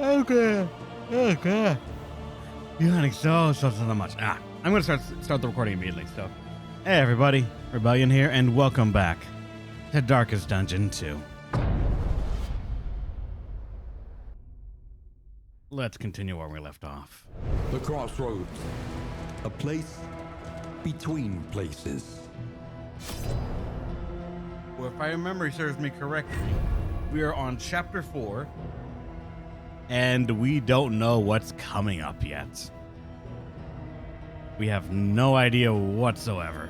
Okay. Okay. Yawning so much. I'm gonna start the recording immediately. So, hey everybody, Rebellion here, and welcome back to Darkest Dungeon 2. Let's continue where we left off. The crossroads. A place between places. Well, if I remember serves me correctly, we are on chapter 4, and we don't know what's coming up yet. We have no idea whatsoever.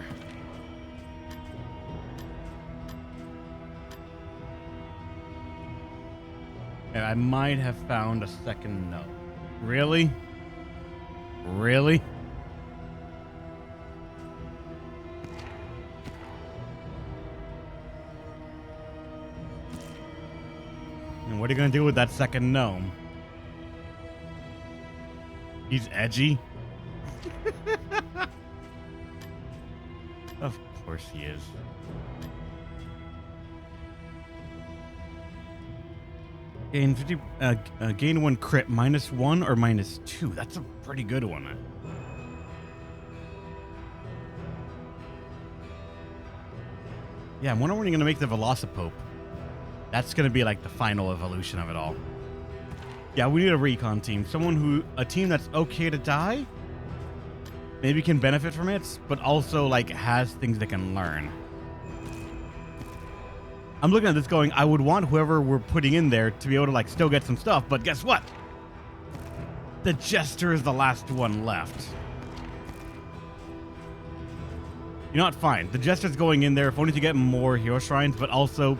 And I might have found a second note. Really? Really? And what are you gonna do with that second gnome? He's edgy. Of course he is. Gain 50. Gain 1 crit -1 or -2. That's a pretty good one. Yeah, I'm wondering when you're gonna make the Velocipope. That's gonna be like the final evolution of it all. Yeah, we need a recon team. A team that's okay to die. Maybe can benefit from it, but also like has things they can learn. I'm looking at this going, I would want whoever we're putting in there to be able to like still get some stuff, but guess what? The Jester is the last one left. You know what? Fine. The Jester's going in there if only to get more hero shrines, but also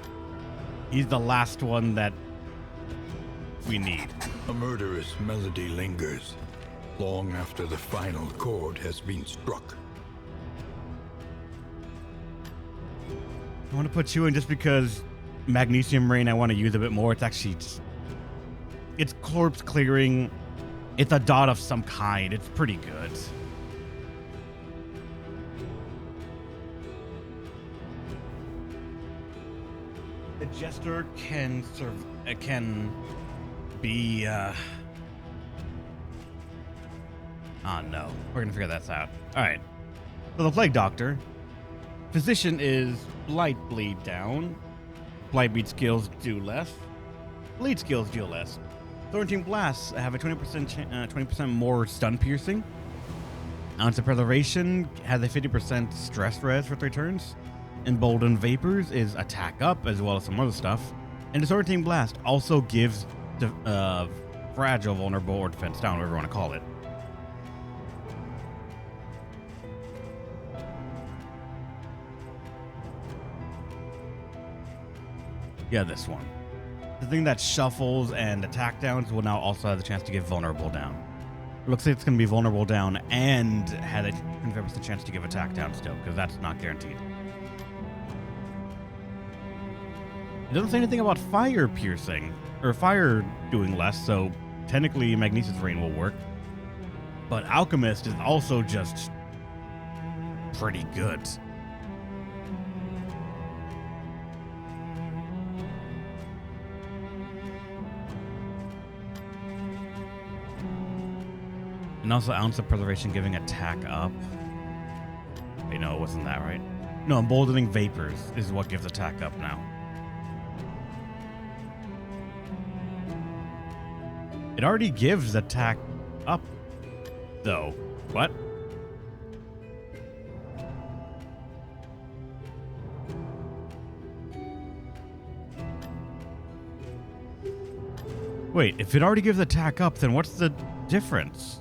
he's the last one that we need. A murderous melody lingers long after the final chord has been struck. I want to put you in just because Magnesium Rain I want to use a bit more. It's actually just, it's corpse clearing. It's a dot of some kind. It's pretty good. The Jester can be oh no, we're gonna figure that out. All right. So the Plague Doctor. Physician is Blight bleed down. Blight beat skills do less. Bleed skills do less. Thornting Blasts have a 20% more stun piercing. Ounce of Preservation has a 50% stress res for 3 turns. Emboldened Vapors is attack up as well as some other stuff. And Disorienting Blast also gives fragile, vulnerable, or defense down, whatever you want to call it. Yeah, this one. The thing that shuffles and attack downs will now also have the chance to give vulnerable down. It looks like it's going to be vulnerable down and had a 25% chance to give attack down still, because that's not guaranteed. It doesn't say anything about fire piercing, or fire doing less, so technically Magnesis Rain will work. But Alchemist is also just pretty good. And also Ounce of Preservation giving attack up. Wait, no, it wasn't that, right? No, Emboldening Vapors is what gives attack up now. It already gives attack up, though. What? Wait, if it already gives attack up, then what's the difference?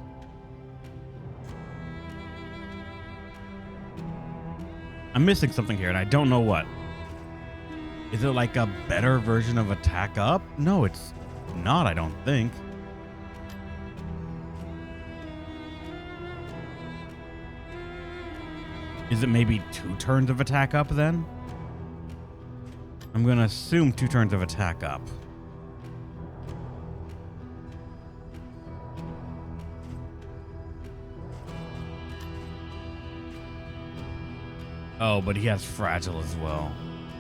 I'm missing something here, and I don't know what. Is it like a better version of attack up? No, it's not, I don't think. Is it maybe 2 turns of attack up then? I'm gonna assume 2 turns of attack up. Oh, but he has fragile as well.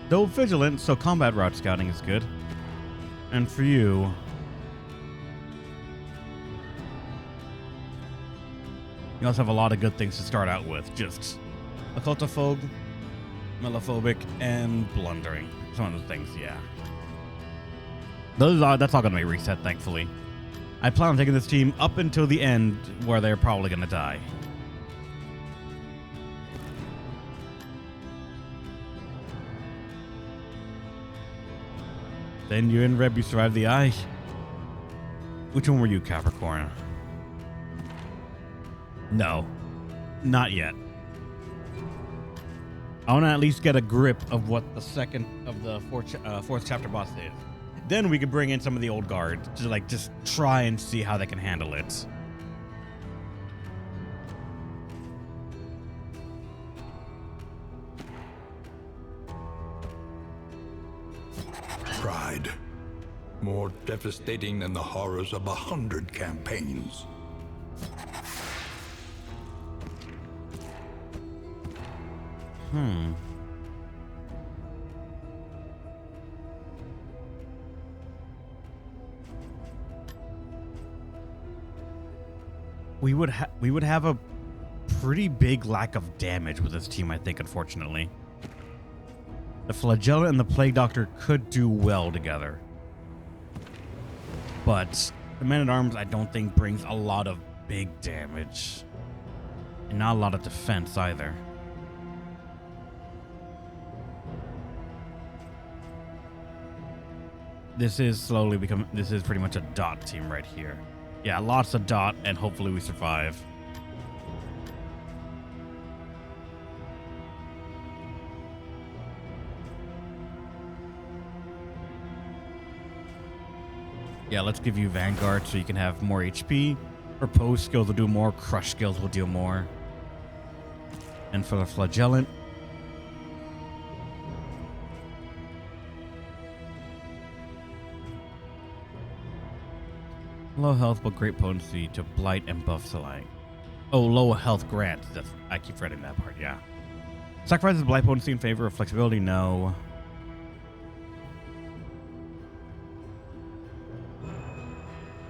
Though vigilant, so combat route scouting is good. And for you, You also have a lot of good things to start out with. Just occultophobe, melophobic, and blundering. Some of the things, yeah. That's all going to be reset, thankfully. I plan on taking this team up until the end, where they're probably going to die. Then you and Reb, you survived the eye. Which one were you, Capricorn? No, not yet. I want to at least get a grip of what the second of the fourth chapter boss is. Then we could bring in some of the old guard to like just try and see how they can handle it. Pride. More devastating than the horrors of 100 campaigns. We would have a pretty big lack of damage with this team, I think, unfortunately. The Flagellant and the Plague Doctor could do well together. But the Man-at-Arms, I don't think, brings a lot of big damage. And not a lot of defense, either. This is pretty much a dot team right here. Yeah, lots of dot, and hopefully we survive. Yeah, let's give you Vanguard so you can have more HP. Propose skills will do more. Crush skills will do more. And for the Flagellant, low health but great potency to blight and buff Select. Oh, low health grant. I keep forgetting that part, yeah. Sacrifices blight potency in favor of flexibility? No.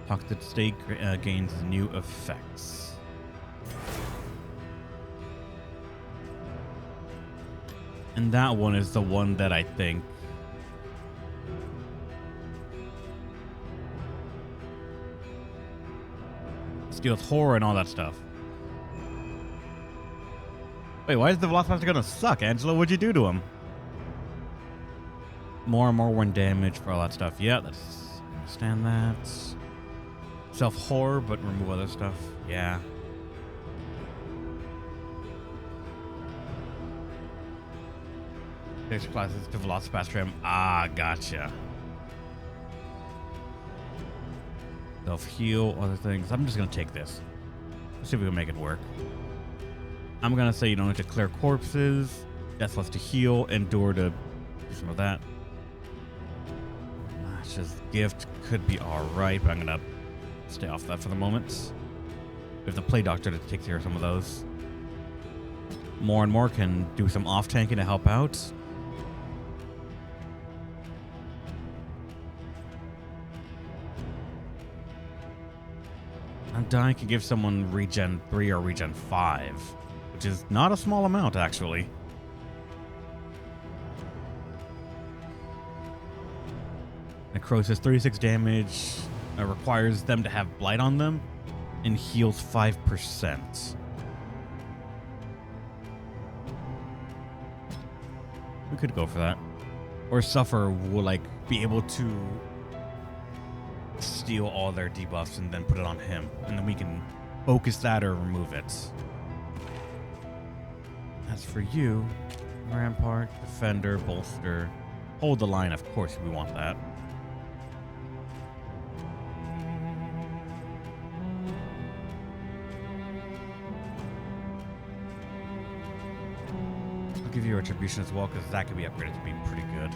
Toxic state gains new effects. And that one is the one that I think deals with horror and all that stuff. Wait, why is the Velocipaster gonna suck, Angela? What'd you do to him? More and more one damage for all that stuff. Yeah, that's understand that. Self horror, but remove other stuff. Yeah. There's classes to Velocipaster. Ah, gotcha. Self-heal, other things. I'm just going to take this. Let's see if we can make it work. I'm going to say you don't have to clear corpses. Deathless to heal. Endure to do some of that. Just gift could be alright, but I'm going to stay off that for the moment. We have the Play Doctor to take care of some of those. More and more can do some off-tanking to help out. Undying can give someone regen 3 or regen 5, which is not a small amount, actually. Necrosis, 36 damage, requires them to have blight on them, and heals 5%. We could go for that. Or Suffer will, like, be able to steal all their debuffs and then put it on him, and then we can focus that or remove it. As for you, Rampart, Defender, Bolster, hold the line, of course we want that. I'll give you Retribution as well, because that could be upgraded to be pretty good.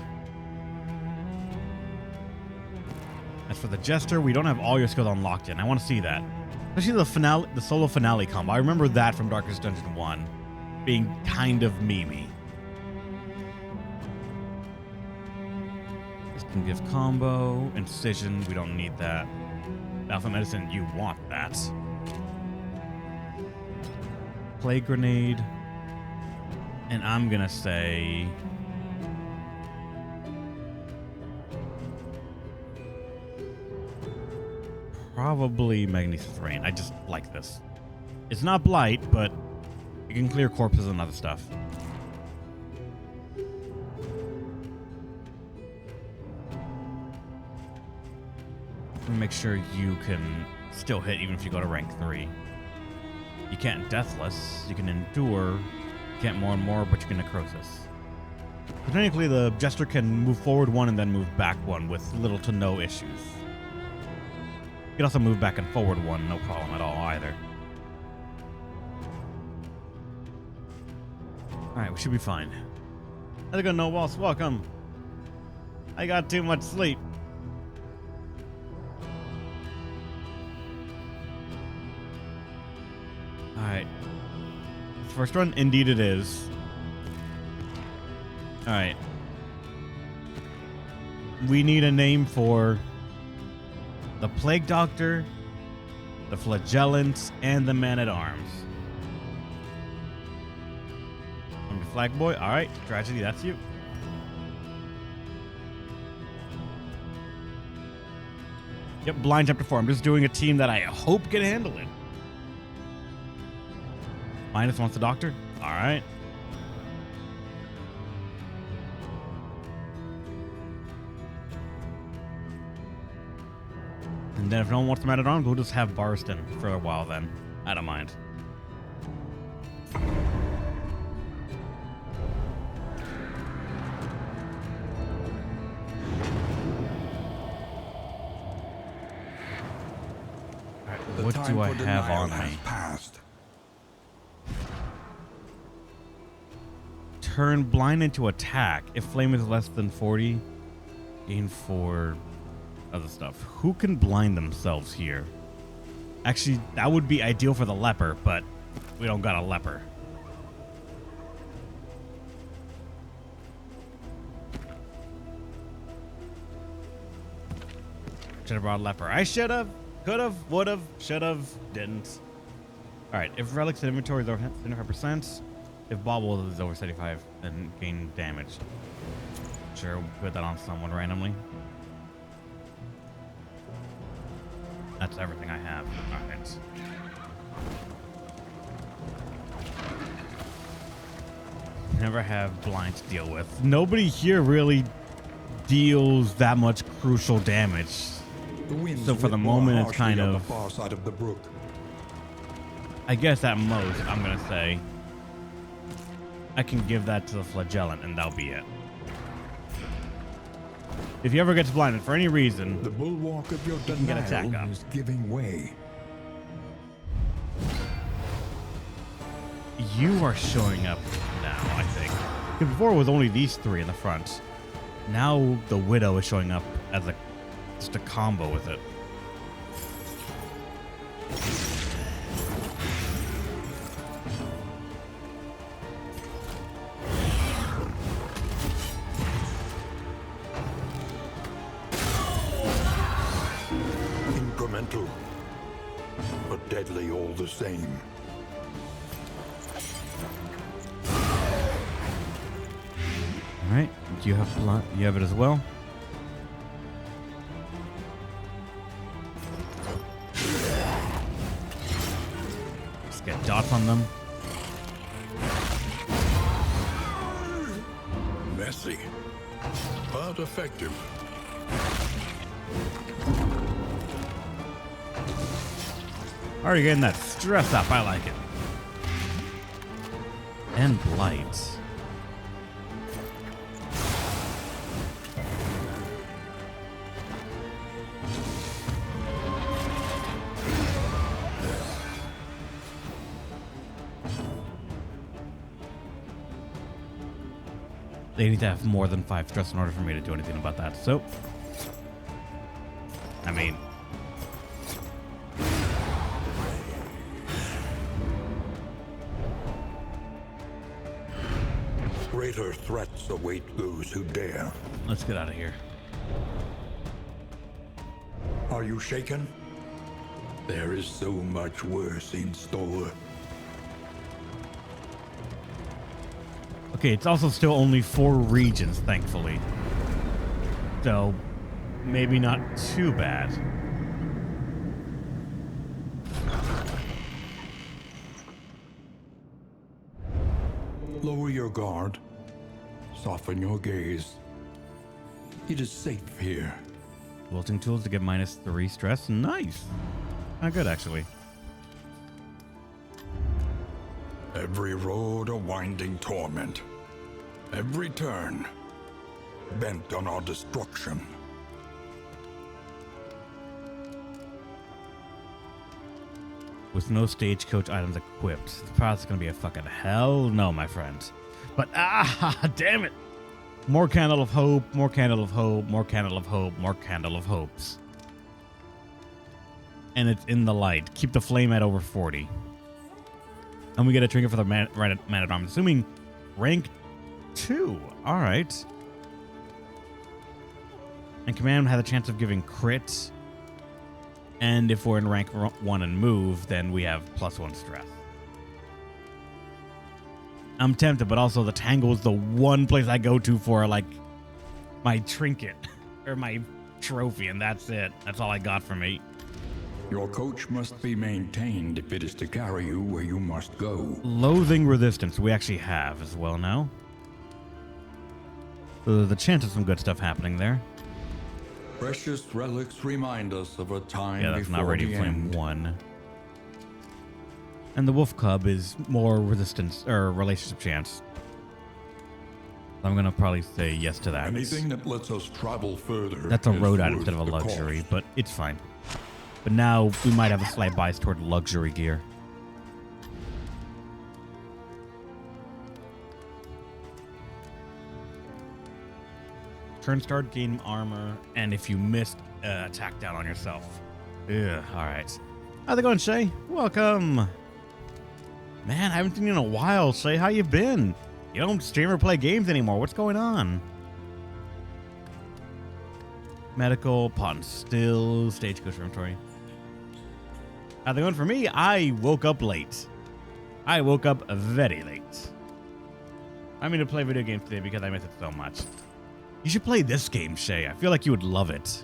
As for the Jester, we don't have all your skills unlocked yet. I want to see that. Especially the solo finale combo. I remember that from Darkest Dungeon 1 being kind of memey. This can give combo, incision, we don't need that. Alpha Medicine, you want that. plague grenade. And I'm gonna say probably Magnesis Rain. I just like this. It's not blight, but you can clear corpses and other stuff. Make sure you can still hit even if you go to rank 3. You can't Deathless. You can Endure. You can't more and more, but you can Necrosis. But technically, the Jester can move forward 1 and then move back 1 with little to no issues. You can also move back and forward 1, no problem at all either. Alright, we should be fine. How's it going, No Walls? Welcome. I got too much sleep. Alright. First run, indeed it is. Alright. We need a name for the Plague Doctor, the Flagellants, and the Man-at-Arms. I'm the Flag Boy. Alright, Tragedy, that's you. Yep, blind chapter 4. I'm just doing a team that I hope can handle it. Minus wants the Doctor. All right. And then if no one wants to Man at Arms, we'll just have Barston for a while then. I don't mind. Right, what do I have on me? Passed. Turn blind into attack. If flame is less than 40, gain 4 other stuff. Who can blind themselves here? Actually, that would be ideal for the leper, but we don't got a leper. Should have brought a leper. I should have, could have, would have, should have, didn't. All right, if relics in inventory is over 75%, if bauble is over 75, then gain damage. Sure, we'll put that on someone randomly. That's everything I have. All right. Never have blind to deal with. Nobody here really deals that much crucial damage. So for the moment, it's kind of the far side of the brook. I guess at most, I'm gonna say I can give that to the Flagellant, and that'll be it. If he ever gets blinded for any reason, the bulwark of your can get attack denial up. is giving way. You are showing up now, I think. Because before it was only these 3 in the front. Now the Widow is showing up as just a combo with it. Incremental, but deadly all the same. All right, you have it as well. Just get dots on them. Messy, but effective. Already getting that stress up. I like it. And blight. They need to have more than 5 stress in order for me to do anything about that. So, I mean, Greater threats await those who dare. let's get out of here. Are you shaken? There is so much worse in store. Okay, it's also still only 4 regions, thankfully. So, maybe not too bad. Lower your guard. Soften your gaze. It is safe here. Wilting tools to get -3 stress. Nice. Not good, actually. Every road a winding torment. Every turn bent on our destruction. With no stagecoach items equipped, the path is going to be a fucking hell no, my friends. But, damn it. More candle of hope, more candle of hope, more candle of hope, more candle of hopes. And it's in the light. Keep the flame at over 40. And we get a trinket for the man at arms. Assuming rank 2. All right. And command has a chance of giving crit. And if we're in rank 1 and move, then we have +1 stress. I'm tempted, but also the Tangle is the one place I go to for, like, my trinket or my trophy, and that's it. That's all I got for me. Your coach must be maintained if it is to carry you where you must go. Loathing resistance we actually have as well now. So there's a chance of some good stuff happening there. Precious relics remind us of a time Yeah, that's before not Radiant the Flame end. 1. And the Wolf Cub is more resistance or relationship chance. I'm going to probably say yes to that. Anything that lets us travel further. That's a is road item worth instead of a the luxury, cost. but it's fine. But now we might have a slight bias toward luxury gear. Turn start, gain armor, and if you missed, attack down on yourself. Ugh, all right. How's it going, Shay? Welcome. Man, I haven't seen you in a while, Shay. How you been? You don't stream or play games anymore. What's going on? Medical, pot and still, stagecoach inventory. How's it going for me? I woke up late. I woke up very late. I'm going to play video games today because I miss it so much. You should play this game, Shay. I feel like you would love it.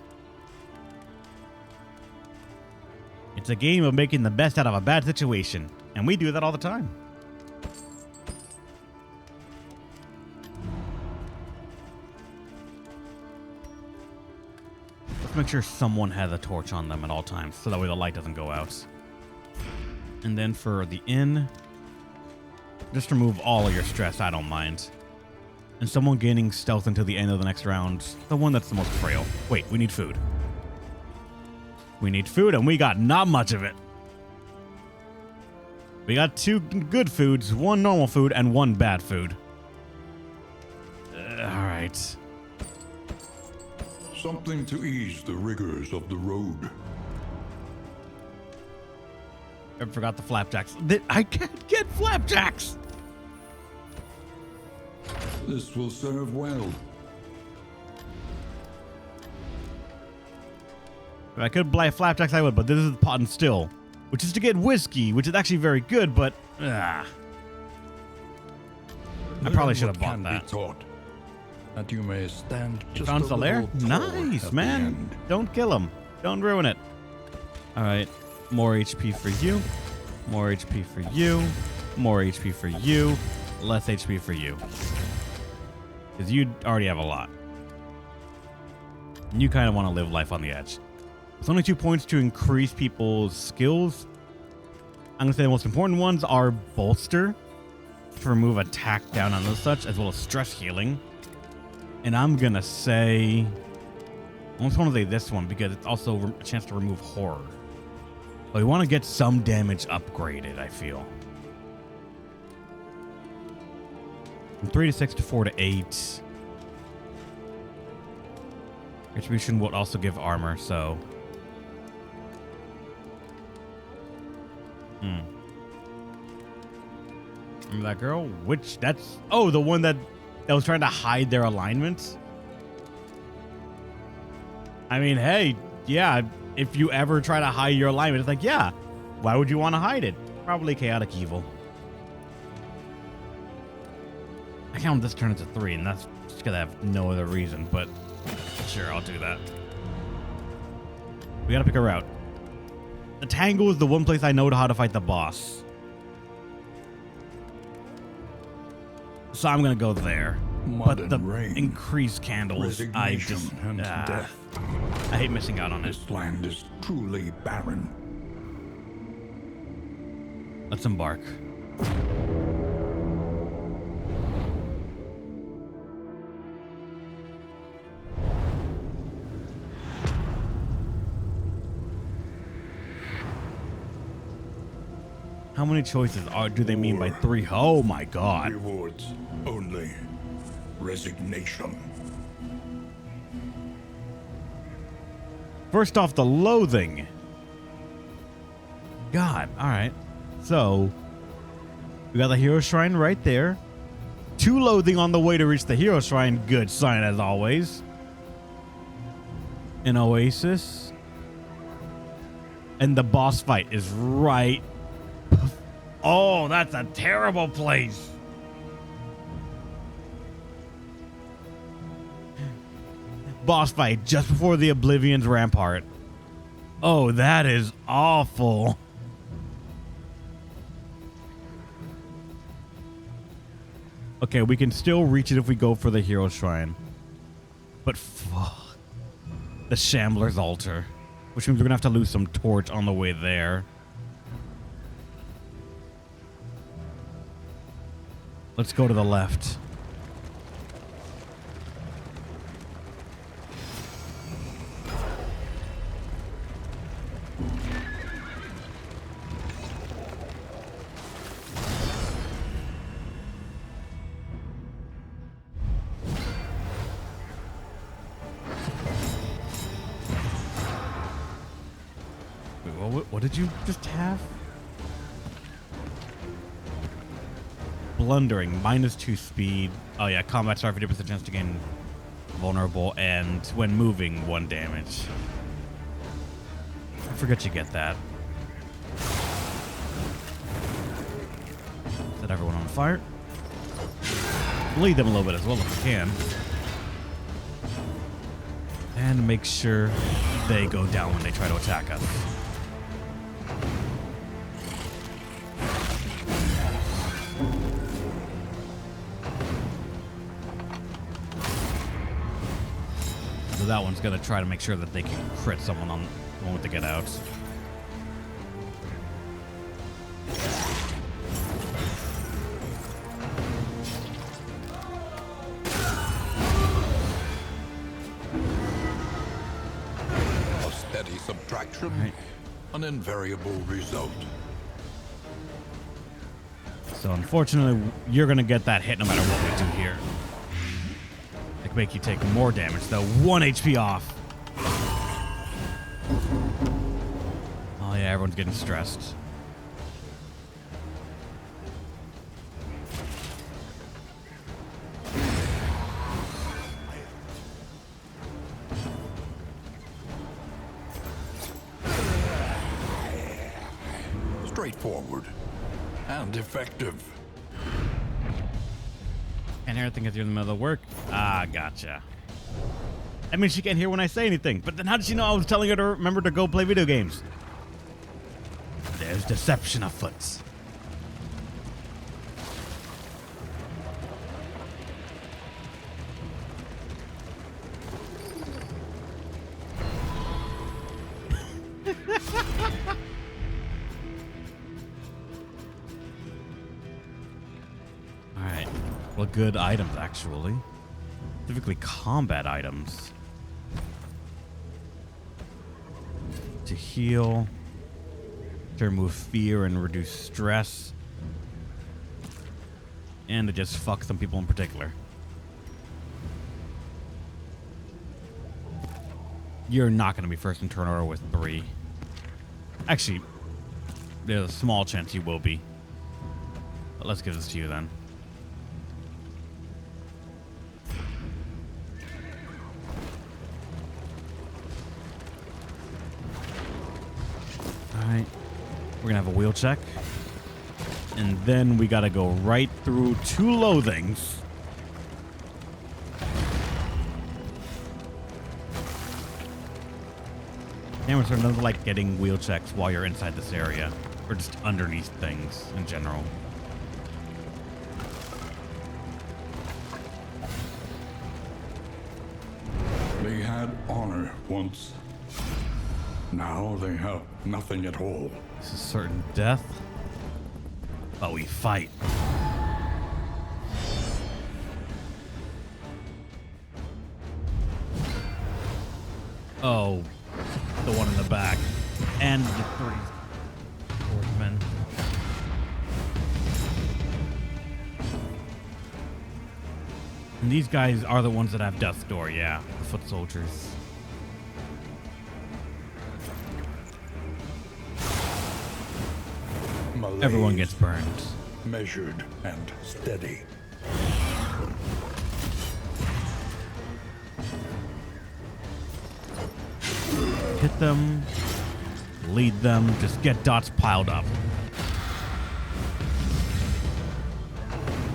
It's a game of making the best out of a bad situation, and we do that all the time. Let's make sure someone has a torch on them at all times, so that way the light doesn't go out. And then for the inn, just remove all of your stress. I don't mind. And someone gaining stealth until the end of the next round. The one that's the most frail. Wait, we need food. We need food, and we got not much of it. We got 2 good foods, 1 normal food, and 1 bad food. All right. Something to ease the rigors of the road. I forgot the flapjacks. I can't get flapjacks! This will serve well. If I could buy flapjacks, I would, but this is pot and still, which is to get whiskey, which is actually very good, but I probably should have bought that. Taught, that you may stand just Found a Solaire? little taller Nice, at man. the end. Don't kill him. Don't ruin it. All right. More HP for you. More HP for you. More HP for you. Less HP for you. Because you already have a lot. And you kind of want to live life on the edge. It's only 2 points to increase people's skills. I'm going to say the most important ones are Bolster to remove attack down on those such, as well as stress healing. And I'm going to say... I almost want to say this one because it's also a chance to remove horror. But we want to get some damage upgraded, I feel. From 3 to 6 to 4 to 8. Retribution will also give armor, so... Remember that girl? Which, that's... Oh, the one that was trying to hide their alignments? I mean, hey, yeah, if you ever try to hide your alignment, it's like, yeah, why would you want to hide it? Probably chaotic evil. I count this turn as a 3, and that's just gonna have no other reason, but sure, I'll do that. We gotta pick a route. The Tangle is the one place I know how to fight the boss. So I'm gonna go there. Mud But the and rain, increased candles, I resignation just... and death. I hate missing out on it. This land is truly barren. Let's embark. How many choices do they mean by 3? Oh my god. Rewards only. Resignation. First off, the loathing. God, all right. So, we got the hero shrine right there. 2 loathing on the way to reach the hero shrine. Good sign as always. An oasis. And the boss fight is right. Oh, that's a terrible place. Boss fight just before the Oblivion's Rampart. Oh, that is awful. Okay, we can still reach it if we go for the hero shrine. But fuck. The Shambler's Altar. Which means we're gonna have to lose some torch on the way there. Let's go to the left. Wait, what did you just have? Blundering, -2 speed. Oh yeah, combat star 50% chance to gain vulnerable, and when moving, 1 damage. I forget you get that. Set everyone on fire. Bleed them a little bit as well if we can. And make sure they go down when they try to attack us. So that one's going to try to make sure that they can crit someone on the moment they get out. A steady subtraction, Right. an invariable result. So unfortunately, you're going to get that hit no matter what we do here. It can make you take more damage, though. 1 HP off. Oh yeah, everyone's getting stressed. Straightforward and effective. Can't hear anything because you're in the middle of work. Ah, gotcha. I mean, she can't hear when I say anything. But then how did she know I was telling her to remember to go play video games? There's deception afoot. All right. Well, good items, actually. Specifically combat items. To heal. To remove fear and reduce stress. And to just fuck some people in particular. You're not going to be first in turn order with 3. Actually, there's a small chance you will be. But let's give this to you then. Alright. We're going to have a wheel check. And then we got to go right through 2 loathings. Cameras are nothing like getting wheel checks while you're inside this area, or just underneath things in general. They had honor once. Now they have nothing at all. This is certain death, but we fight. Oh, the one in the back. And the 30 swordsmen. And these guys are the ones that have death's door, yeah. The foot soldiers. Malaise, Everyone gets burned. measured and steady. Hit them, lead them, just get dots piled up.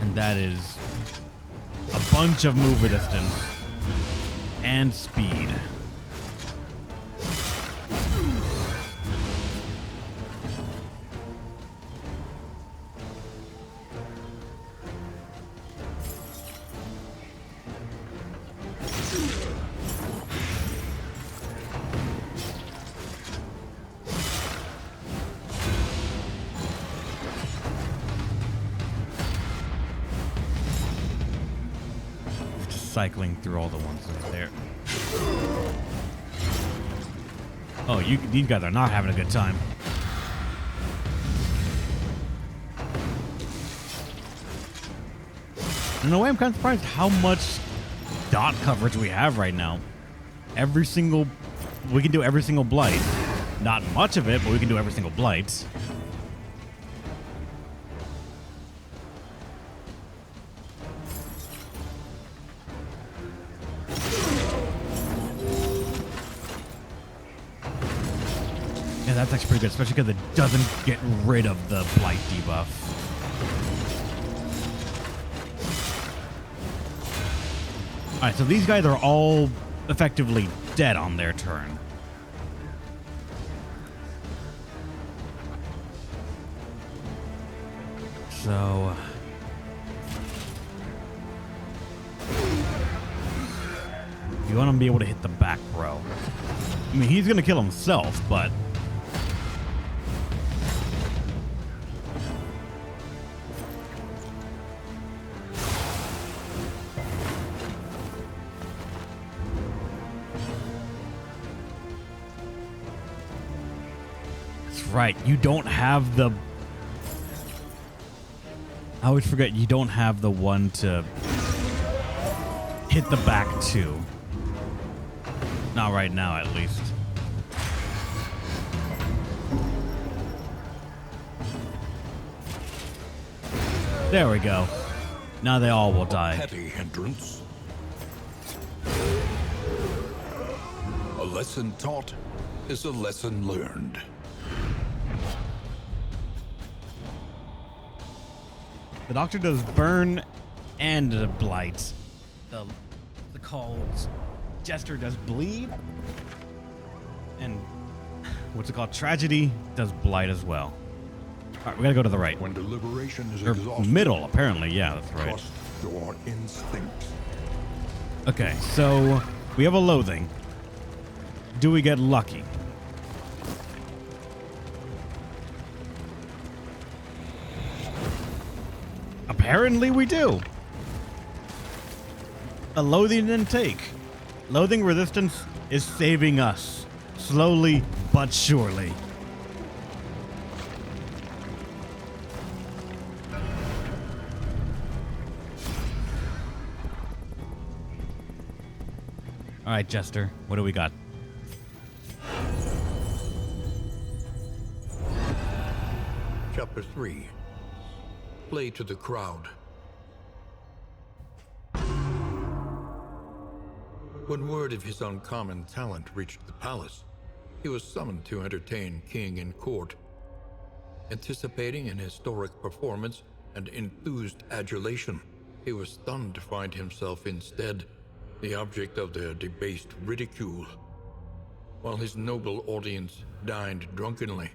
And that is a bunch of move resistance and speed. Cycling through all the ones that are there. Oh, these guys are not having a good time. In a way, I'm kind of surprised how much dot coverage we have right now. We can do every single blight. Not much of it, but we can do every single blight. Yeah, that's actually pretty good, especially because it doesn't get rid of the blight debuff. Alright, so these guys are all effectively dead on their turn. So... you want to be able to hit the back row. I mean, he's going to kill himself, but... right, you don't have the... I always forget you don't have the one to hit the back too. Not right now, at least. There we go. Now they all will die. Petty hindrance. A lesson taught is a lesson learned. The doctor does burn and blight. The called jester does bleed. And what's it called? Tragedy does blight as well. All right, we gotta go to the right. When deliberation is Or exhausted, middle, apparently. Yeah, that's right. trust your instincts. Okay, so we have a loathing. Do we get lucky? Apparently we do. A loathing intake. Loathing resistance is saving us. Slowly but surely. All right, Jester, what do we got? Chapter 3. Play to the crowd. When word of his uncommon talent reached the palace, he was summoned to entertain king and court. Anticipating an historic performance and enthused adulation, he was stunned to find himself instead the object of their debased ridicule. while his noble audience dined drunkenly.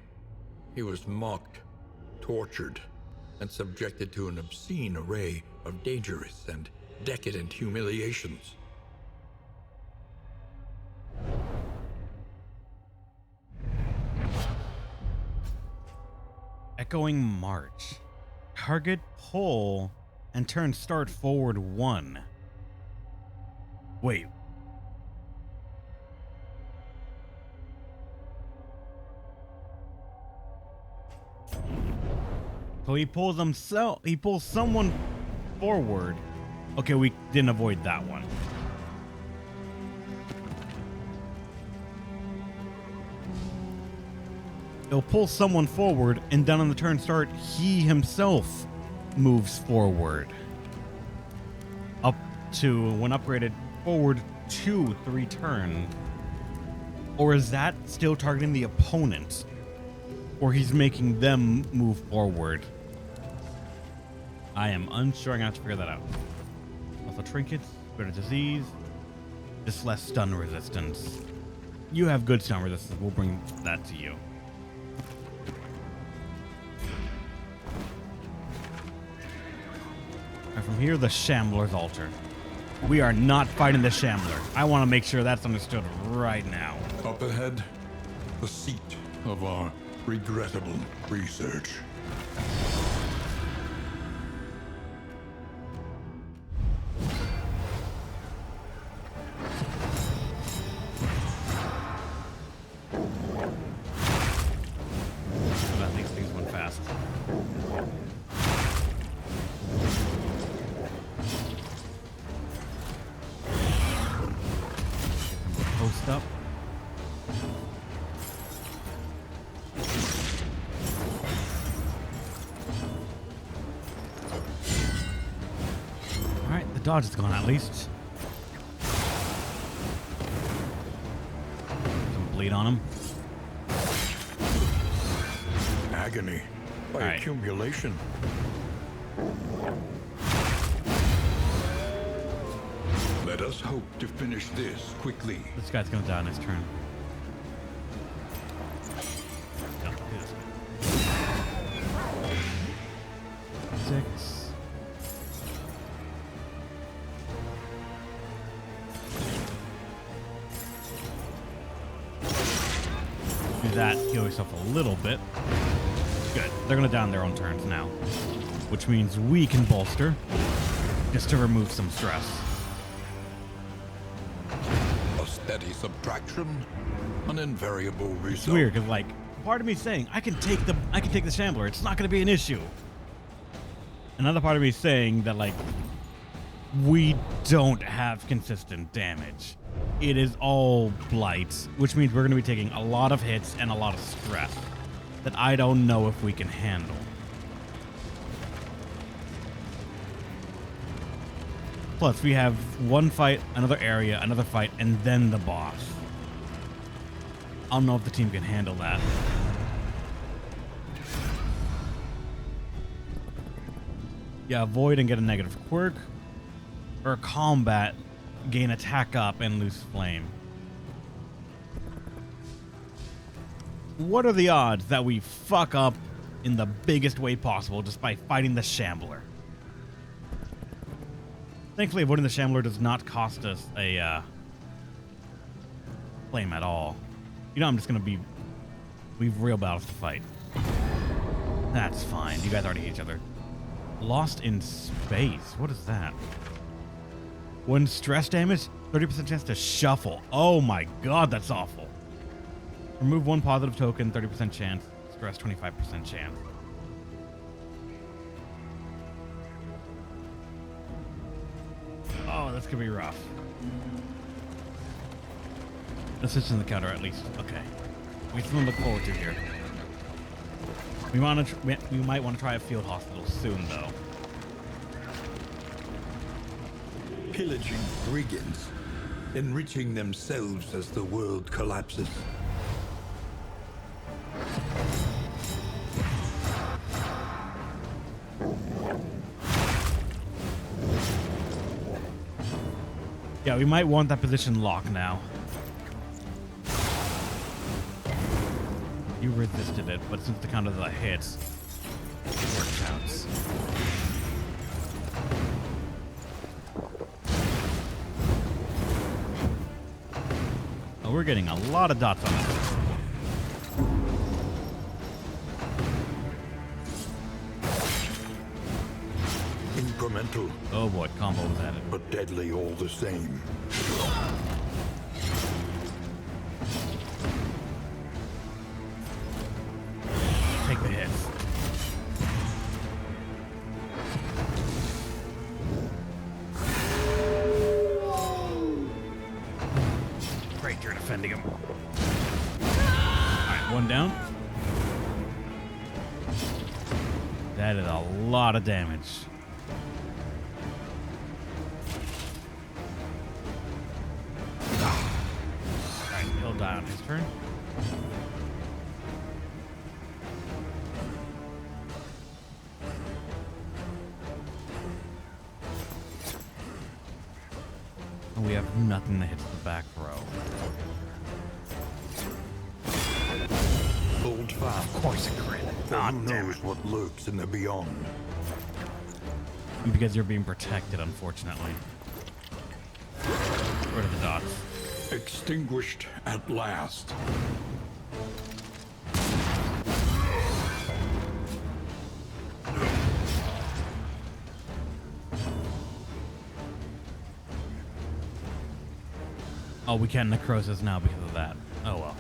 He was mocked, tortured, and subjected to an obscene array of dangerous and decadent humiliations. Echoing march. Target pull and turn start forward 1. Wait. So he pulls himself. He pulls someone forward. Okay, we didn't avoid that one. He'll pull someone forward, and then on the turn start, he himself moves forward. Up to, when upgraded, forward 2 3 turn. Or is that still targeting the opponent? Or he's making them move forward? I am unsure. I'm gonna have to figure that out. Also trinkets, better disease, just less stun resistance. You have good stun resistance. We'll bring that to you. And from here, the Shambler's Altar. We are not fighting the Shambler. I want to make sure that's understood right now. Up ahead, the seat of our regrettable research. That makes things went fast. Post up. Alright, the dodge is gone at least. Some bleed on him. Agony by Alright. accumulation. Let us hope to finish this quickly. This guy's gonna die on his turn. No, do this. 6. Do that, heal yourself a little bit. Good. They're gonna die on their own turns now. Which means we can bolster just to remove some stress. A steady subtraction, an invariable result. It's weird because, like, part of me is saying I can take the Shambler. It's not going to be an issue. Another part of me is saying that, like, we don't have consistent damage. It is all blight, which means we're going to be taking a lot of hits and a lot of stress that I don't know if we can handle. Plus, we have one fight, another area, another fight, and then the boss. I don't know if the team can handle that. Yeah, avoid and get a negative quirk. Or combat, gain attack up and lose flame. What are the odds that we fuck up in the biggest way possible just by fighting the Shambler? Thankfully, avoiding the Shambler does not cost us a flame at all. You know, I'm just gonna be... We've real battles to fight. That's fine. You guys already hate each other. Lost in space. What is that? When stress damage, 30% chance to shuffle. Oh my god, that's awful. Remove one positive token, 30% chance. Stress, 25% chance. Oh, that's gonna be rough. Let's switch in the counter at least. Okay. We have something to look forward to here. We might want to try a field hospital soon, though. Pillaging brigands, enriching themselves as the world collapses. Yeah, we might want that position locked now. You resisted it, but since the count of the hits, it works out. Oh, we're getting a lot of dots on this. Incremental, Oh boy, combo was added. but deadly all the same. Take the hits. Great, you're defending him. Alright, one down. That is a lot of damage. Alright, he'll die on his turn. And we have nothing that hits the back row. Hold fast. Of course it crit. For Ah, who damn knows it. what lurks in the beyond. And because you're being protected, unfortunately. Rid of the dots. Extinguished at last. Oh, we can't necrosis now because of that. Oh well.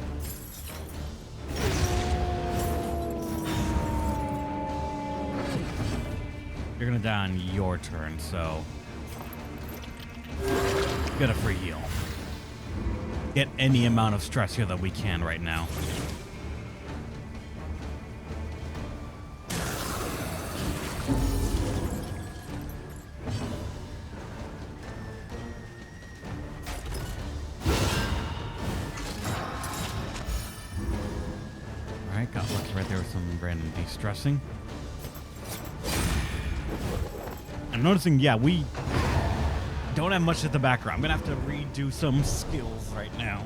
You're gonna die on your turn, so get a free heal. Get any amount of stress here that we can right now. Alright, got lucky right there with some random de-stressing. I'm noticing, yeah, we don't have much at the background. I'm gonna have to redo some skills right now.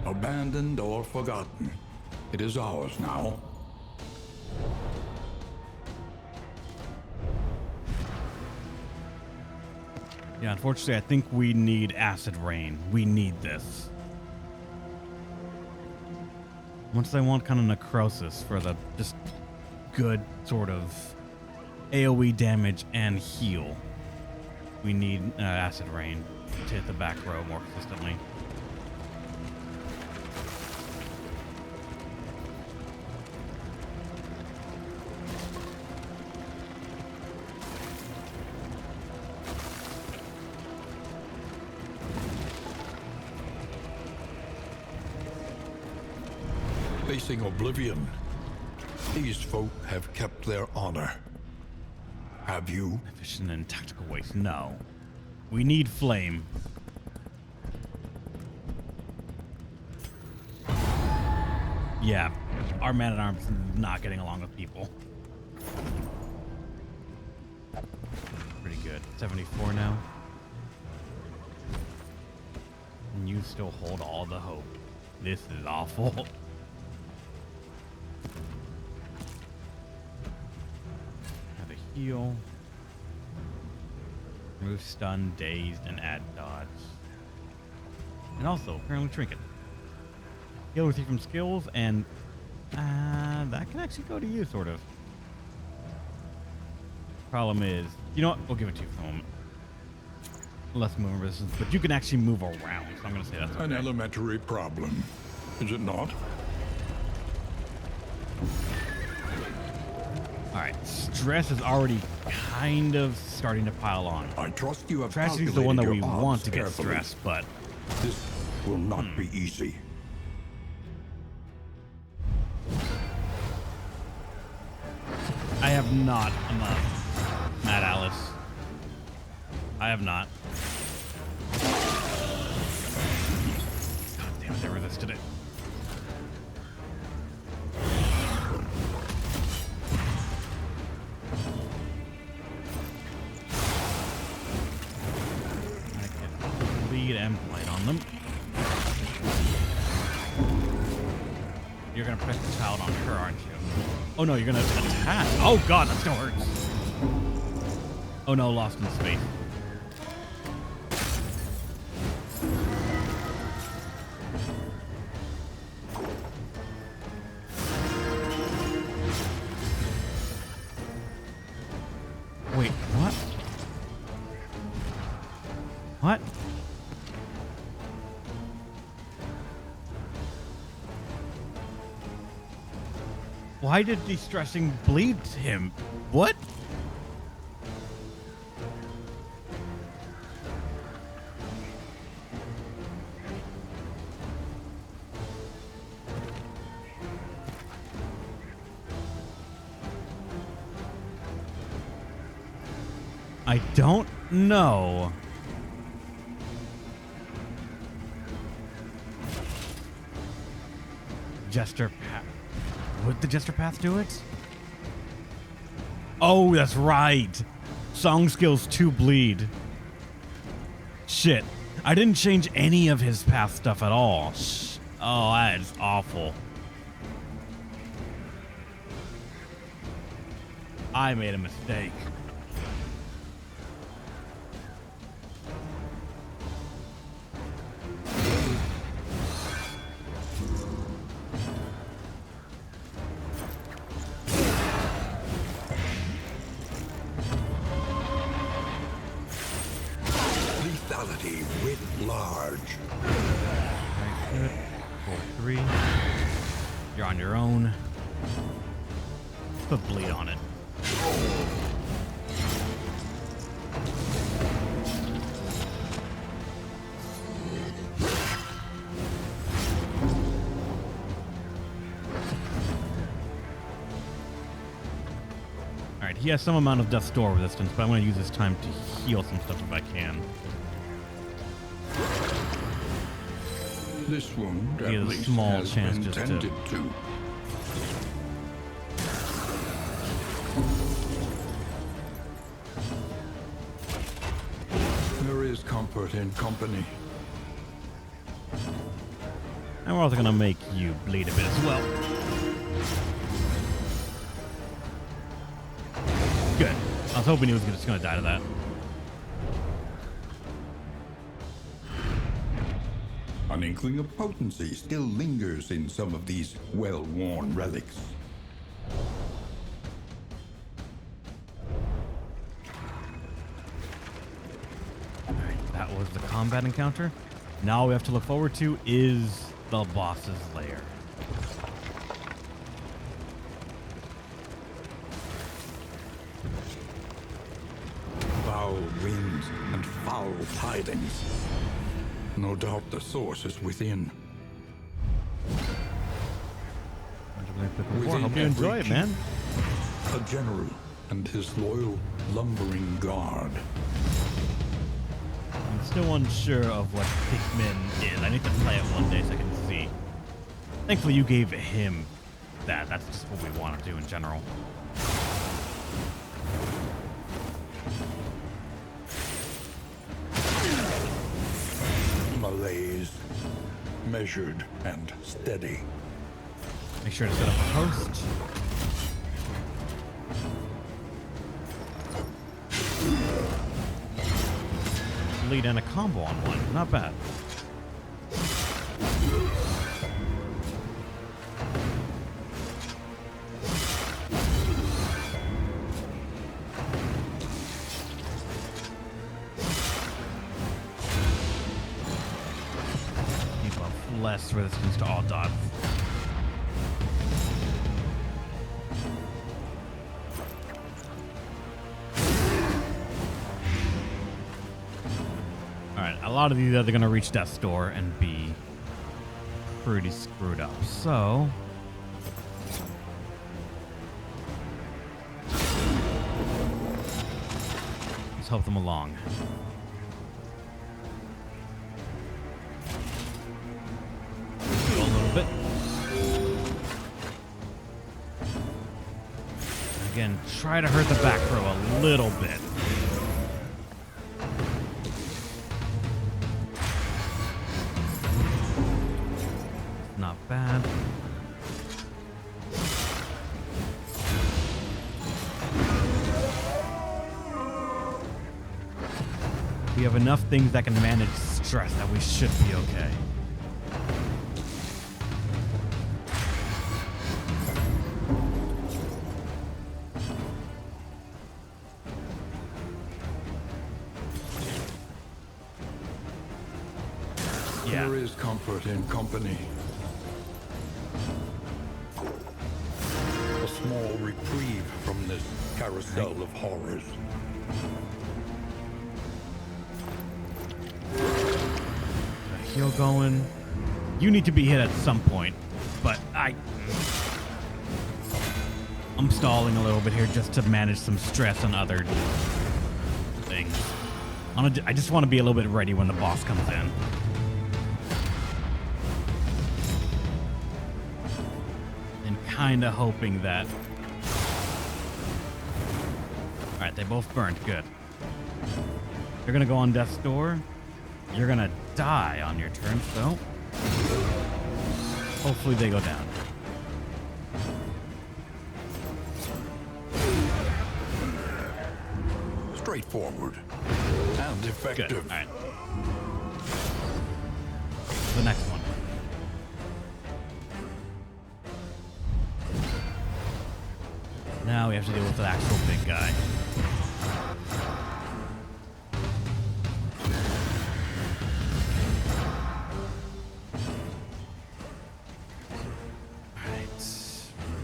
Abandoned or forgotten. It is ours now. Yeah, unfortunately, I think we need acid rain. We need this. Once I want kind of necrosis for the just good sort of AoE damage and heal. We need acid rain to hit the back row more consistently. Facing oblivion, these folk have kept their honor. Have you? Efficient and tactical waste. No. We need flame. Yeah, our man-at-arms is not getting along with people. Pretty good. 74 now. And you still hold all the hope. This is awful. Have a heal. Remove stun, dazed, and add dodge. And also, apparently trinket. Heal with you from skills, and that can actually go to you, sort of. Problem is, you know what? We'll give it to you for a moment. Less movement resistance, but you can actually move around, so I'm going to say that's okay. An elementary problem, is it not? Alright, stress is already kind of starting to pile on. I trust you have Tragedy is the one that we calculated your want odds to get carefully. stressed, but This will not be easy. I have not enough. Mad Alice. I have not. God damn it, they resisted it. I can bleed and blight on them. You're gonna press the child on her, aren't you? Oh no, you're gonna attack. Oh god, that still hurts. Oh no, lost in space. Wait, what? What? Why did de-stressing bleed him? What? I don't know. Jester Path. Would the Jester Path do it? Oh, that's right. Song skills 2 bleed. Shit. I didn't change any of his path stuff at all. Oh, that is awful. I made a mistake. Lethality writ large. Very good. 4-3. You're on your own. Put bleed on it. Alright, he has some amount of death's door resistance, but I'm going to use this time to heal some stuff if I can. This wound He at has a least small has chance been just to- tended to. There is comfort in company. And we're also going to make you bleed a bit as well. Good. I was hoping he was just going to die to that. An inkling of potency still lingers in some of these well-worn relics. Alright, that was the combat encounter. Now all we have to look forward to is the boss's lair. Foul winds and foul tidings. No doubt the source is within. Hope you enjoy it, man. A general and his loyal lumbering guard. I'm still unsure of what Pikmin is. I need to play it one day so I can see. Thankfully, you gave him that. That's just what we want to do in general. Malaise. Measured and steady. Make sure to set up a host. Lead and a combo on one. Not bad. Keep up less resistance to all dots. A lot of these are going to reach death's door and be pretty screwed up. So let's help them along. Go a little bit. Again, try to hurt the back row a little bit. Not bad. We have enough things that can manage stress that we should be okay. Yeah. There is comfort in company. A small reprieve from this carousel of horrors. Heal going. You need to be hit at some point, but I'm stalling a little bit here just to manage some stress on other things. I just want to be a little bit ready when the boss comes in. And kind of hoping that... Alright, they both burned. Good. You're going to go on death's door. You're going to die on your turn, so... Hopefully they go down. Straightforward and effective. Good. All right. The next one. Now we have to deal with the actual big guy.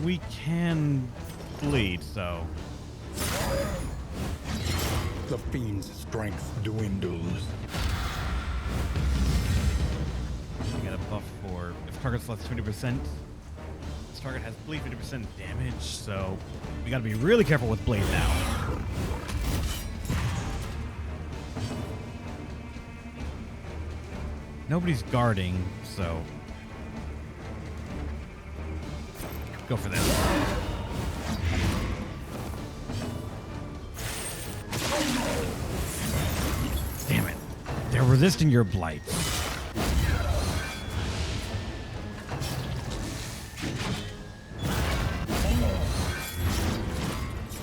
We can bleed, so... The fiend's strength dwindles. We get a buff for... If target's less 20%, this target has bleed 50% damage, so... We gotta be really careful with blade now. Nobody's guarding, so... Go for this. Damn it. They're resisting your blight.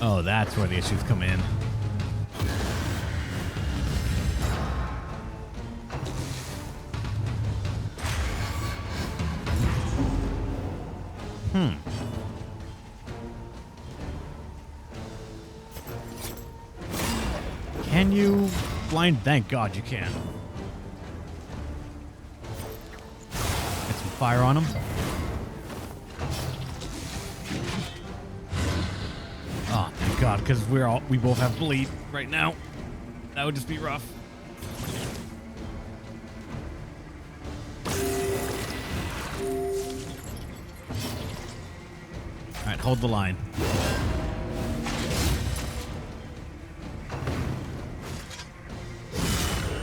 Oh, that's where the issues come in. Can you blind? Thank God you can. Get some fire on him. Oh, thank God, because we both have bleed right now. That would just be rough. All right, hold the line.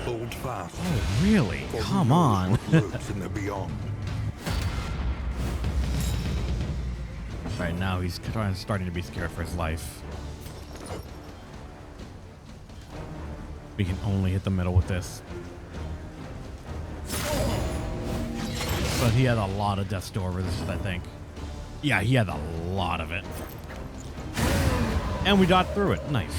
Hold fast. Oh, really? Come on. Lurks in the beyond. Right now, he's starting to be scared for his life. We can only hit the middle with this. But he had a lot of Death's Door resistance, I think. Yeah, he had a lot of it. And we got through it. Nice.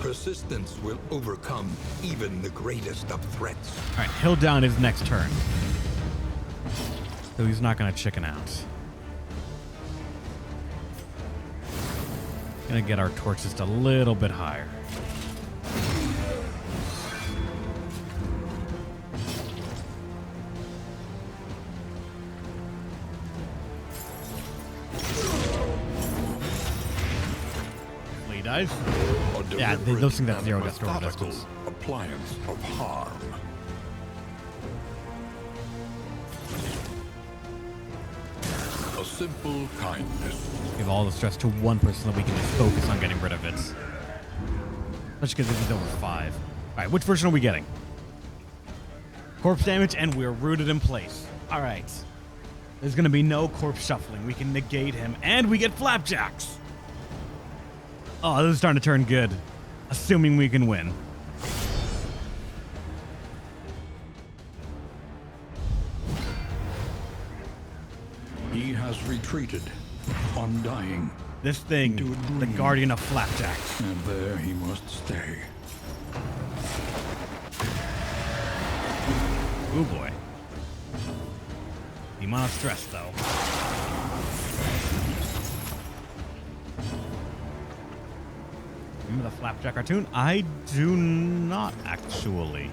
Persistence will overcome even the greatest of threats. All right, he'll down his next turn. So he's not going to chicken out. Gonna get our torch just a little bit higher. He dies. Yeah, those things have 0 Death Door resistance. Appliance of harm. A simple kindness. Give all the stress to one person so that we can just focus on getting rid of it. Especially because he's over 5. All right, which version are we getting? Corpse damage, and we're rooted in place. All right. There's going to be no corpse shuffling. We can negate him, and we get flapjacks. Oh, this is starting to turn good. Assuming we can win. He has retreated, undying. This thing, the Guardian of Flapjacks. And there he must stay. Ooh boy. The amount of stress, though. Remember the Flapjack cartoon? I do not, actually.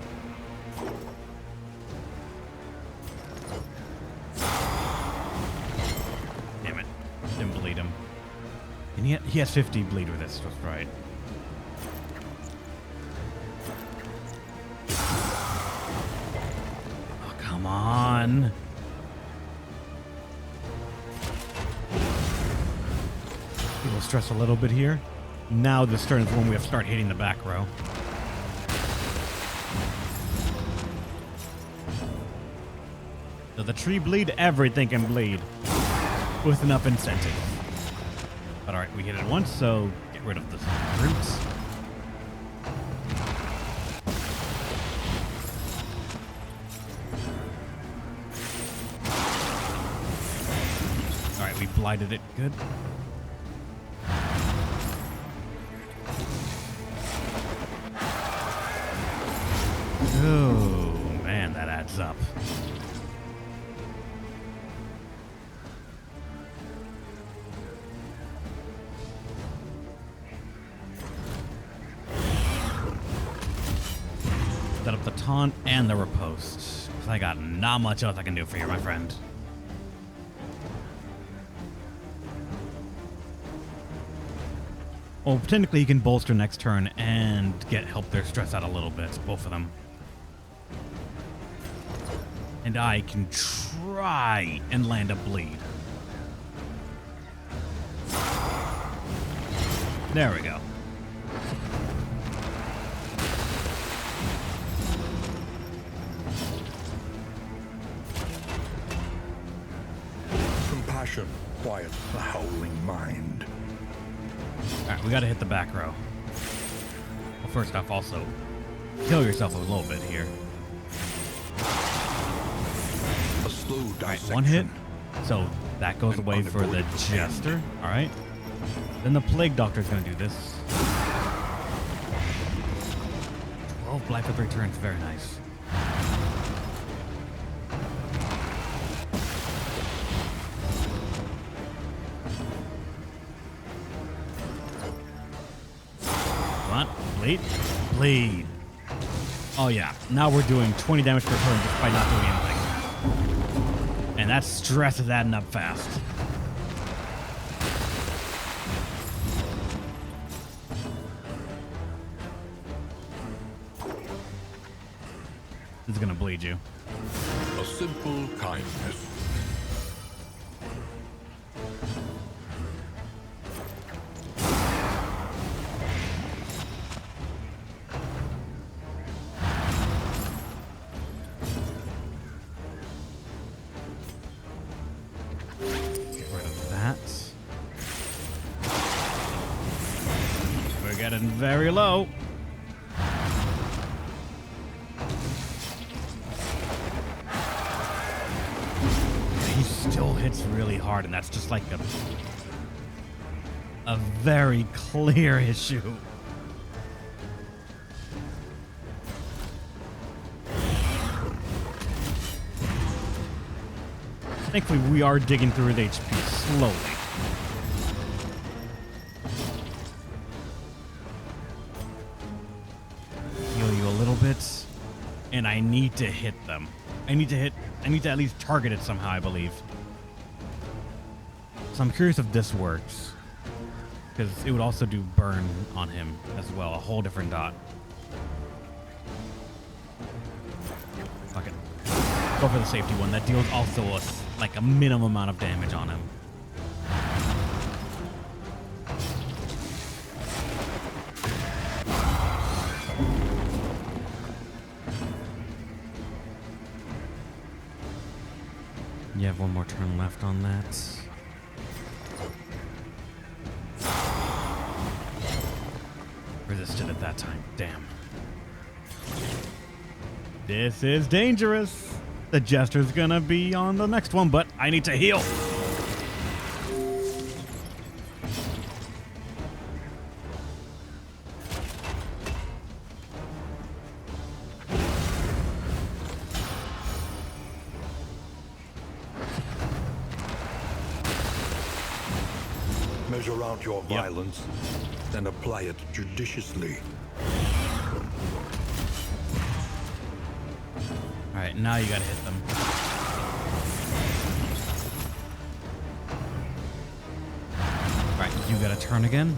Damn it. Didn't bleed him. And he has 50 bleed with this, that's right. Oh, come on. We'll stress a little bit here. Now this turn is when we have to start hitting the back row. So the tree bleed, everything can bleed with enough incentive. But alright, we hit it once, so get rid of the roots. Alright, we blighted it good. Oh, man, that adds up. Set up the taunt and the riposte. 'Cause I got not much else I can do for you, my friend. Well, technically you can bolster next turn and help their stress out a little bit, both of them. And I can try and land a bleed. There we go. Compassion quiets the howling mind. Alright, we gotta hit the back row. Well, first off, also, kill yourself a little bit here. A slow Alright, dissection. one hit. So that goes An away for the unavoidable Jester. Alright. Then the Plague Doctor's gonna do this. 12 blight for 3 turns, very nice. Come on, bleed. Bleed. Oh yeah, now we're doing 20 damage per turn just by not doing anything. And that stress is adding up fast. This is gonna bleed you. A simple kindness. Get rid of that. We're getting very low. He still hits really hard, and that's just like a very clear issue. Thankfully, we are digging through his HP slowly. Heal you a little bit, and I need to hit them. I need to at least target it somehow, I believe. So I'm curious if this works, because it would also do burn on him as well, a whole different dot. Fuck it. Go for the safety one. That deals also like a minimum amount of damage on him. You have one more turn left on that. Resisted at that time. Damn. This is dangerous. The Jester's gonna be on the next one, but I need to heal. Measure out your violence and apply it judiciously. All right, now you gotta hit them. All right, you gotta turn again.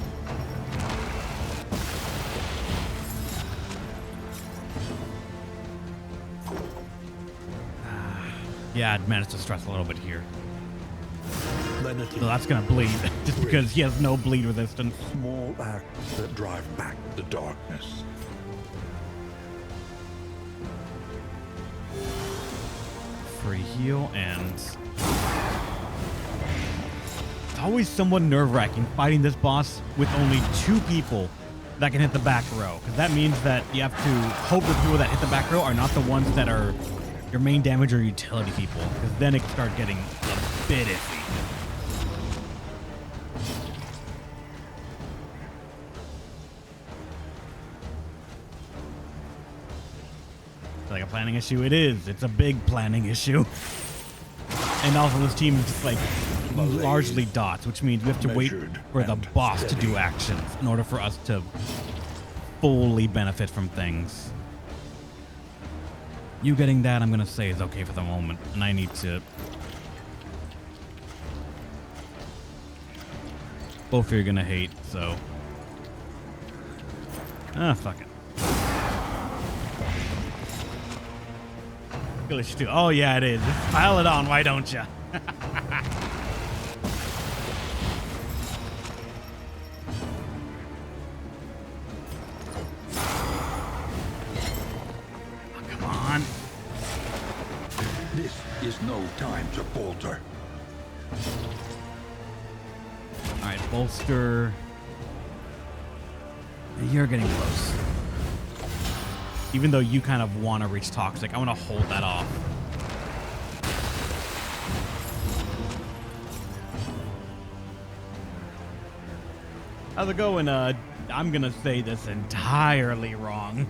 Yeah, I'd managed to stress a little bit here. Lenity. So that's gonna bleed, just because he has no bleed resistance. Small acts that drive back the darkness. Free heal, and it's always somewhat nerve-wracking fighting this boss with only 2 people that can hit the back row, because that means that you have to hope the people that hit the back row are not the ones that are your main damage or utility people, because then it can start getting a bit iffy. Like a planning issue, it is. It's a big planning issue. And also this team is just like largely dots, which means we have to wait for the boss to do actions in order for us to fully benefit from things. You getting that, I'm gonna say, is okay for the moment, and I need to. Both of you are gonna hate, so. Fuck it. English too. Oh yeah, it is. Just pile it on, why don't you? Come on. This is no time to falter. All right, bolster. You're getting close. Even though you kind of want to reach toxic, I want to hold that off. How's it going? I'm gonna say this entirely wrong.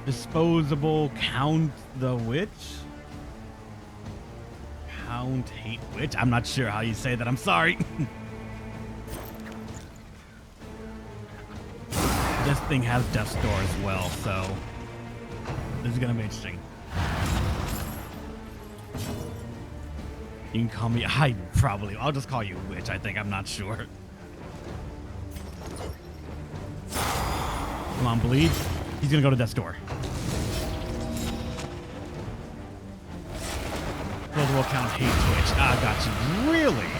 Disposable Count the Witch? Count Hate Witch? I'm not sure how you say that, I'm sorry. This thing has Death's Door as well, so this is gonna be interesting. You can call me, I'll just call you Witch, I think, I'm not sure. Come on, bleed. He's gonna go to Death's Door. Will count Hate Witch. Ah, got you. Really?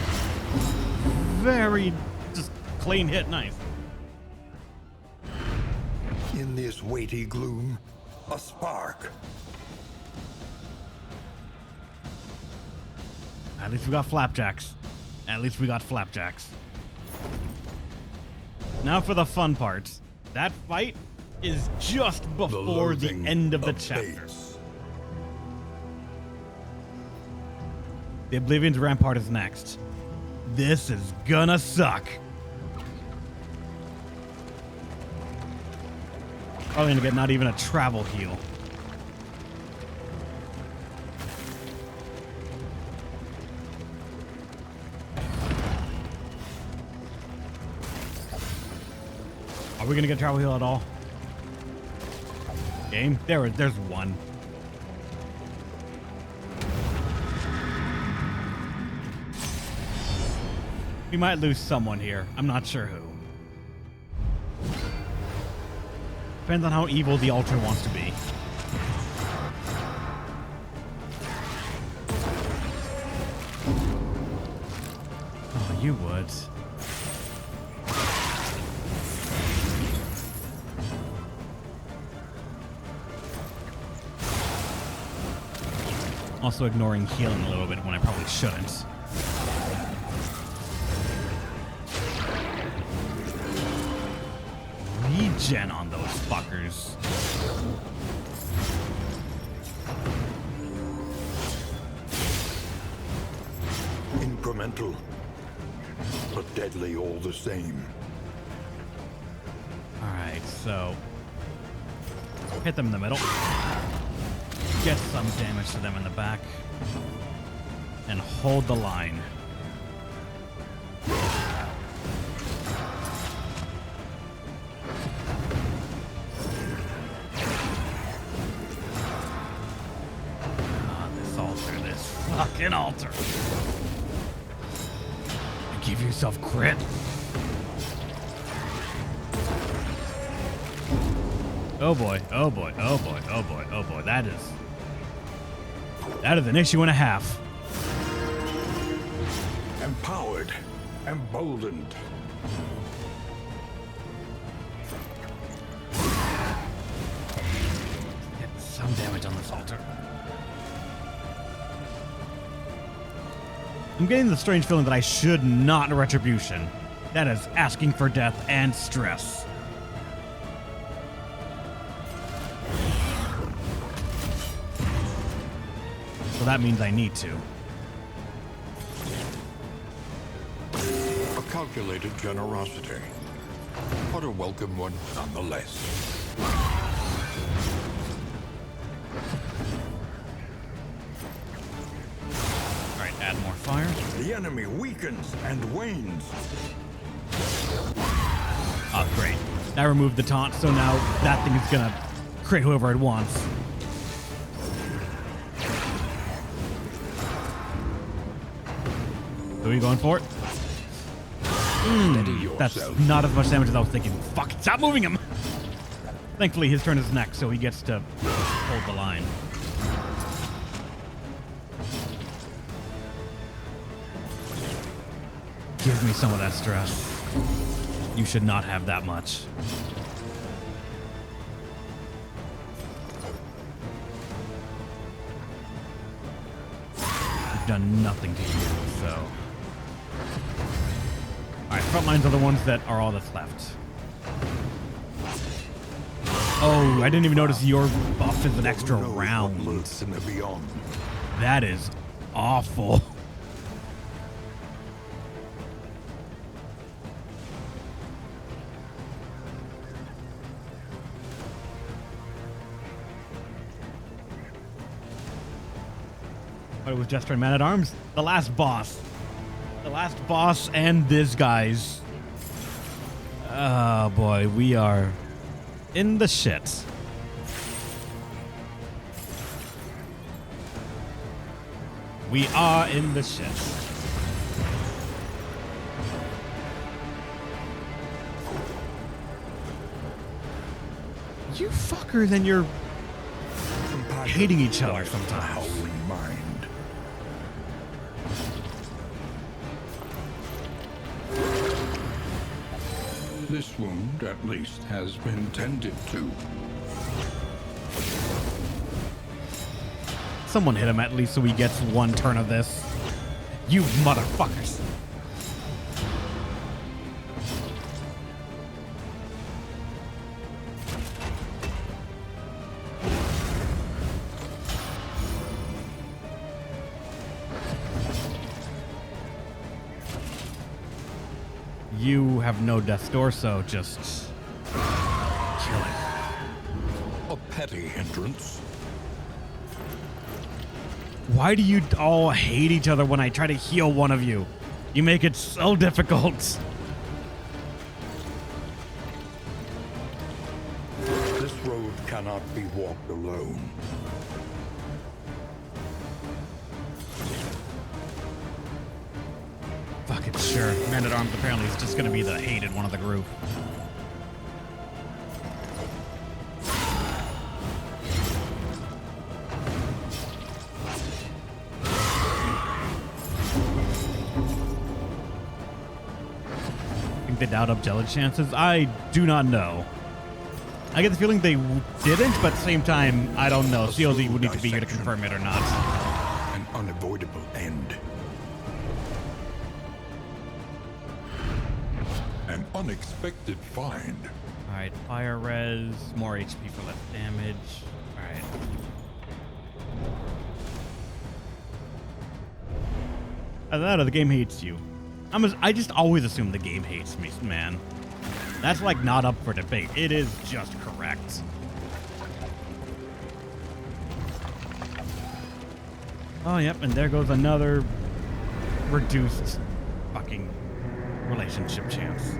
Very just clean hit, nice. In this weighty gloom, a spark. At least we got flapjacks. At least we got flapjacks. Now for the fun part. That fight is just before the end of the chapter. Base. The Oblivion's Rampart is next. This is gonna suck. Probably gonna get not even a travel heal. Are we gonna get travel heal at all? Game? There's one. We might lose someone here. I'm not sure who. Depends on how evil the Ultra wants to be. Oh, you would. Also ignoring healing a little bit when I probably shouldn't. Regen on those fuckers. Incremental, but deadly all the same. Alright, so hit them in the middle. Get some damage to them in the back. and hold the line. This altar, this fucking altar. Give yourself crit. Oh boy, oh boy, oh boy, oh boy, oh boy. That is an issue and a half. Empowered, emboldened. Get some damage on this altar. I'm getting the strange feeling that I should not retribution. That is asking for death and stress. So that means I need to. A calculated generosity, but a welcome one nonetheless. Alright, add more fire. The enemy weakens and wanes. Oh, great. That removed the taunt, so now that thing is gonna crit whoever it wants. Who are you going for? That's not as much damage as I was thinking. Fuck, stop moving him! Thankfully, his turn is next, so he gets to hold the line. Give me some of that stress. You should not have that much. You've done nothing to you, so... Alright, front lines are the ones that are all that's left. Oh, I didn't even notice your buff is an extra round. In the beyond. That is awful. But it was just our Man-at-Arms. The last boss. The last boss and this guy's. Oh boy, we are in the shit. We are in the shit. You fuckers and you're hating each other sometimes. Howling mind. This wound, at least, has been tended to. Someone hit him at least so he gets one turn of this. You motherfuckers. You have no death's door, so just kill it. A petty hindrance. Why do you all hate each other when I try to heal one of you? You make it so difficult. This road cannot be walked alone. Fuck it, sure. Man-at-Arms apparently is just gonna be the hated one of the group. Think they doubt up Jelly's chances? I do not know. I get the feeling they didn't, but at the same time, I don't know. CLZ would need to be here to confirm it or not. An unavoidable end. An unexpected find. Alright, fire res, more HP for less damage. Alright. Either that or the game hates you. I just always assume the game hates me, man. That's like not up for debate. It is just correct. Oh, yep, and there goes another reduced fucking relationship chance.